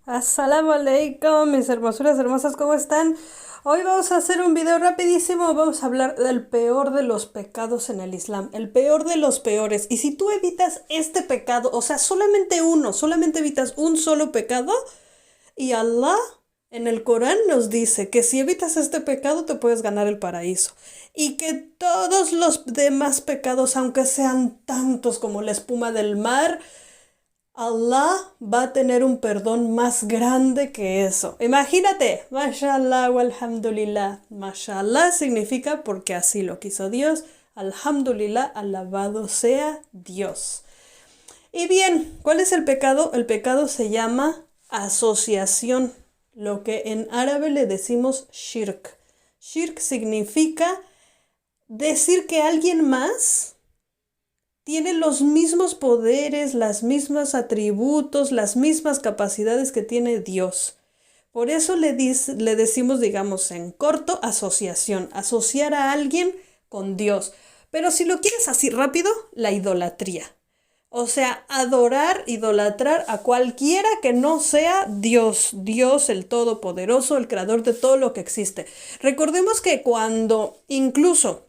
Assalamu alaikum, mis hermosuras hermosas, ¿cómo están? Hoy vamos a hacer un video rapidísimo, vamos a hablar del peor de los pecados en el Islam, el peor de los peores. Y si tú evitas este pecado, o sea, solamente uno, solamente evitas un solo pecado, y Allah en el Corán nos dice que si evitas este pecado te puedes ganar el paraíso. Y que todos los demás pecados, aunque sean tantos como la espuma del mar, Allah va a tener un perdón más grande que eso. Imagínate, mashallah wa alhamdulillah. Mashallah significa porque así lo quiso Dios. Alhamdulillah, alabado sea Dios. Y bien, ¿cuál es el pecado? El pecado se llama asociación, lo que en árabe le decimos shirk. Shirk significa decir que alguien más tiene los mismos poderes, las mismas atributos, las mismas capacidades que tiene Dios. Por eso le decimos, digamos, en corto, asociación, asociar a alguien con Dios. Pero si lo quieres así rápido, la idolatría. O sea, adorar, idolatrar a cualquiera que no sea Dios, Dios el Todopoderoso, el creador de todo lo que existe. Recordemos que cuando incluso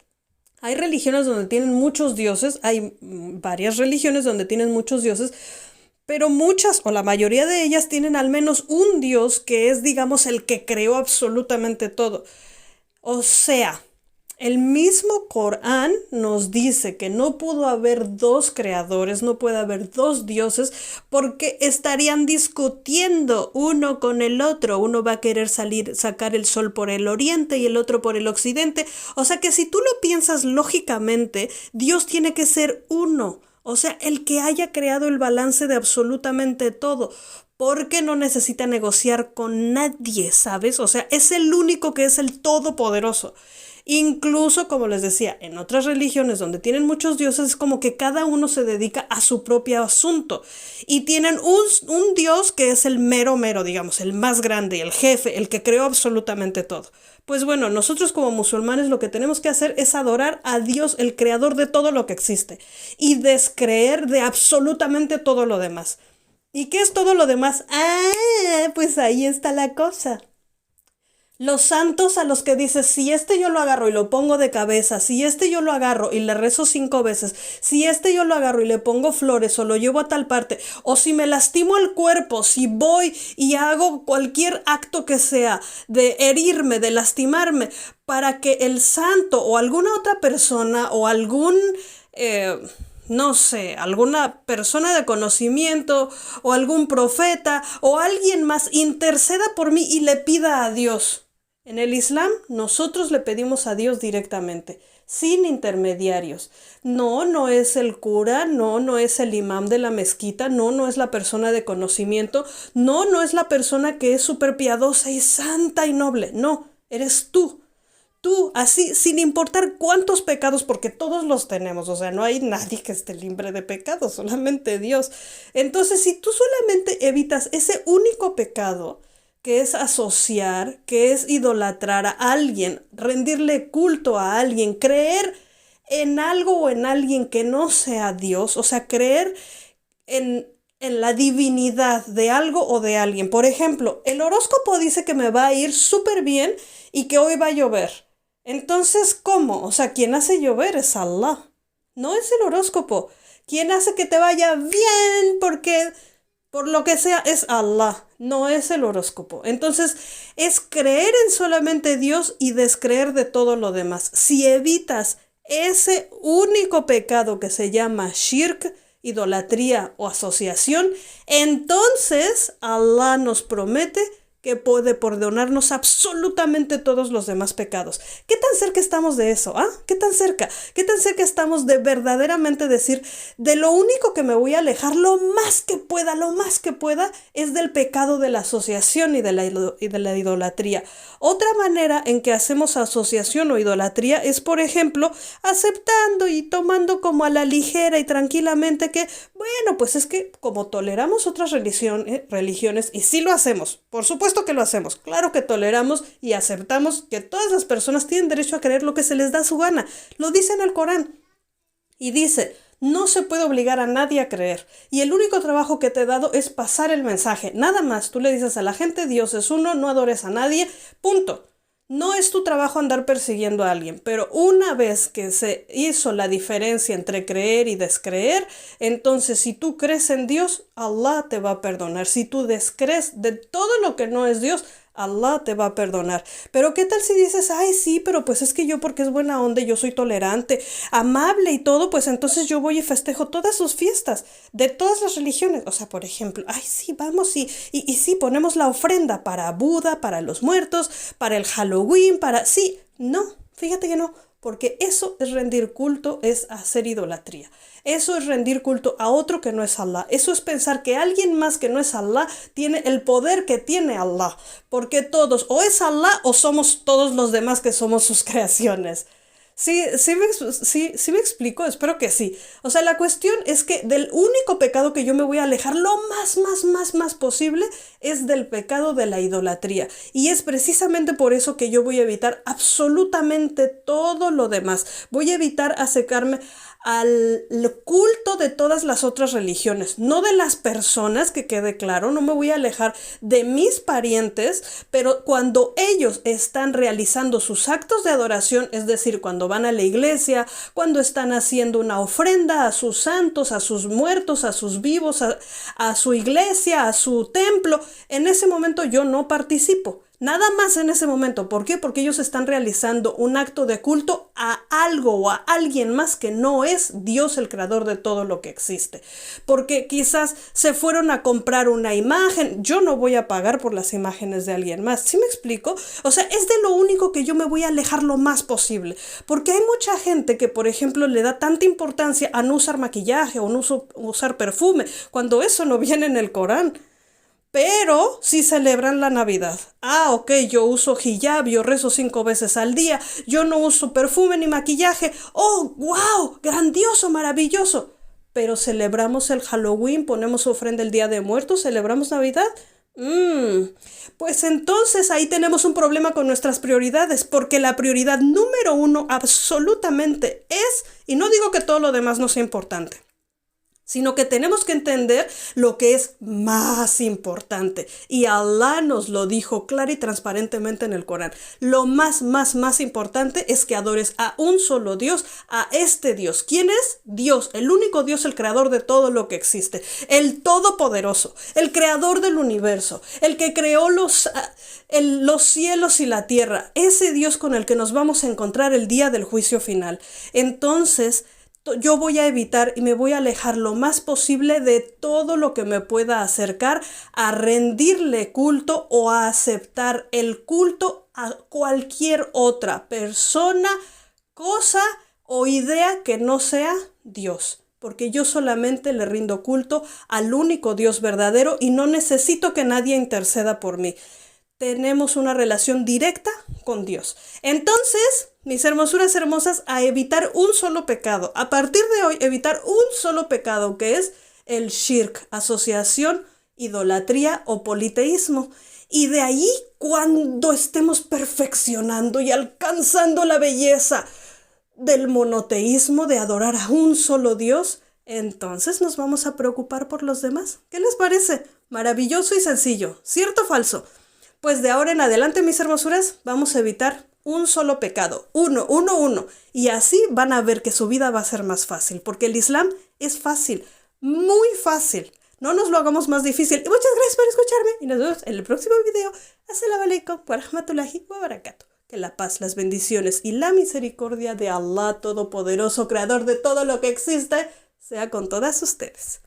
hay religiones donde tienen muchos dioses, hay varias religiones donde tienen muchos dioses, pero muchas o la mayoría de ellas tienen al menos un dios que es, digamos, el que creó absolutamente todo. O sea, el mismo Corán nos dice que no pudo haber dos creadores, no puede haber dos dioses, porque estarían discutiendo uno con el otro. Uno va a querer sacar el sol por el oriente y el otro por el occidente. O sea que si tú lo piensas lógicamente, Dios tiene que ser uno. O sea, el que haya creado el balance de absolutamente todo. Porque no necesita negociar con nadie, ¿sabes? O sea, es el único que es el todopoderoso. Incluso, como les decía, en otras religiones donde tienen muchos dioses, es como que cada uno se dedica a su propio asunto. Y tienen un dios que es el mero mero, digamos, el más grande, el jefe, el que creó absolutamente todo. Pues bueno, nosotros como musulmanes lo que tenemos que hacer es adorar a Dios, el creador de todo lo que existe, y descreer de absolutamente todo lo demás. ¿Y qué es todo lo demás? Ah, pues ahí está la cosa. Los santos a los que dices, si este yo lo agarro y lo pongo de cabeza, si este yo lo agarro y le rezo 5 veces, si este yo lo agarro y le pongo flores o lo llevo a tal parte, o si me lastimo el cuerpo, si voy y hago cualquier acto que sea de herirme, de lastimarme, para que el santo o alguna otra persona o algún... no sé, alguna persona de conocimiento o algún profeta o alguien más interceda por mí y le pida a Dios. En el Islam, nosotros le pedimos a Dios directamente, sin intermediarios. No, no es el cura, no, no es el imam de la mezquita, no, no es la persona de conocimiento, no, no es la persona que es súper piadosa y santa y noble. No, eres tú. Tú, así, sin importar cuántos pecados, porque todos los tenemos, o sea, no hay nadie que esté libre de pecados, solamente Dios. Entonces, si tú solamente evitas ese único pecado, que es asociar, que es idolatrar a alguien, rendirle culto a alguien, creer en algo o en alguien que no sea Dios, o sea, creer en la divinidad de algo o de alguien. Por ejemplo, el horóscopo dice que me va a ir súper bien y que hoy va a llover. Entonces, ¿cómo? O sea, quien hace llover es Allah, no es el horóscopo. Quien hace que te vaya bien porque por lo que sea es Allah, no es el horóscopo. Entonces, es creer en solamente Dios y descreer de todo lo demás. Si evitas ese único pecado que se llama shirk, idolatría o asociación, entonces Allah nos promete que puede perdonarnos absolutamente todos los demás pecados. ¿Qué tan cerca estamos de eso? ¿Ah? ¿Qué tan cerca? ¿Qué tan cerca estamos de verdaderamente decir, de lo único que me voy a alejar, lo más que pueda, es del pecado de la asociación y de la idolatría? Otra manera en que hacemos asociación o idolatría es, por ejemplo, aceptando y tomando como a la ligera y tranquilamente que, bueno, pues es que como toleramos otras religiones, y sí lo hacemos, por supuesto que lo hacemos, claro que toleramos y aceptamos que todas las personas tienen derecho a creer lo que se les da su gana, lo dice en el Corán. Y dice, No se puede obligar a nadie a creer. Y el único trabajo que te he dado es pasar el mensaje. Nada más. Tú le dices a la gente, Dios es uno, no adores a nadie. Punto. No es tu trabajo andar persiguiendo a alguien, pero una vez que se hizo la diferencia entre creer y descreer, entonces si tú crees en Dios, Allah te va a perdonar. Si tú descrees de todo lo que no es Dios, Allah te va a perdonar. Pero ¿qué tal si dices, ay sí, pero pues es que yo porque es buena onda, yo soy tolerante, amable y todo, pues entonces yo voy y festejo todas sus fiestas de todas las religiones? O sea, por ejemplo, ay sí, vamos y sí, ponemos la ofrenda para Buda, para los muertos, para el Halloween, para... Sí, no, fíjate que no. Porque eso es rendir culto, es hacer idolatría. Eso es rendir culto a otro que no es Allah. Eso es pensar que alguien más que no es Allah tiene el poder que tiene Allah. Porque todos, o es Allah o somos todos los demás que somos sus creaciones. Sí me explico, espero que sí. O sea, la cuestión es que del único pecado que yo me voy a alejar lo más posible es del pecado de la idolatría. Y es precisamente por eso que yo voy a evitar absolutamente todo lo demás. Voy a evitar acercarme al culto de todas las otras religiones, no de las personas, que quede claro. No me voy a alejar de mis parientes, pero cuando ellos están realizando sus actos de adoración, es decir, cuando van a la iglesia, cuando están haciendo una ofrenda a sus santos, a sus muertos, a sus vivos, a su iglesia, a su templo, en ese momento yo no participo. Nada más en ese momento. ¿Por qué? Porque ellos están realizando un acto de culto a algo o a alguien más que no es Dios, el creador de todo lo que existe. Porque quizás se fueron a comprar una imagen. Yo no voy a pagar por las imágenes de alguien más. ¿Sí me explico? O sea, es de lo único que yo me voy a alejar lo más posible. Porque hay mucha gente que, por ejemplo, le da tanta importancia a no usar maquillaje o no usar perfume, cuando eso no viene en el Corán. Pero sí celebran la Navidad. Ah, ok, yo uso hijab, yo rezo 5 veces al día, yo no uso perfume ni maquillaje. Oh, wow, grandioso, maravilloso. Pero celebramos el Halloween, ponemos ofrenda el Día de Muertos, celebramos Navidad. Pues entonces ahí tenemos un problema con nuestras prioridades, porque la prioridad número 1 absolutamente es, y no digo que todo lo demás no sea importante, sino que tenemos que entender lo que es más importante. Y Allah nos lo dijo clara y transparentemente en el Corán. Lo más importante es que adores a un solo Dios, a este Dios. ¿Quién es? Dios, el único Dios, el creador de todo lo que existe. El todopoderoso, el creador del universo, el que creó los cielos y la tierra. Ese Dios con el que nos vamos a encontrar el día del juicio final. Entonces, yo voy a evitar y me voy a alejar lo más posible de todo lo que me pueda acercar a rendirle culto o a aceptar el culto a cualquier otra persona, cosa o idea que no sea Dios. Porque yo solamente le rindo culto al único Dios verdadero y no necesito que nadie interceda por mí. Tenemos una relación directa con Dios. Entonces, mis hermosuras hermosas, a evitar un solo pecado. A partir de hoy, evitar un solo pecado, que es el shirk, asociación, idolatría o politeísmo. Y de ahí, cuando estemos perfeccionando y alcanzando la belleza del monoteísmo, de adorar a un solo Dios, entonces nos vamos a preocupar por los demás. ¿Qué les parece? Maravilloso y sencillo. ¿Cierto o falso? Pues de ahora en adelante, mis hermosuras, vamos a evitar un solo pecado. Uno. Y así van a ver que su vida va a ser más fácil. Porque el Islam es fácil, muy fácil. No nos lo hagamos más difícil. Y muchas gracias por escucharme. Y nos vemos en el próximo video. As-salamu alaykum wa rahmatullahi wa barakatuh. Que la paz, las bendiciones y la misericordia de Allah Todopoderoso, creador de todo lo que existe, sea con todas ustedes.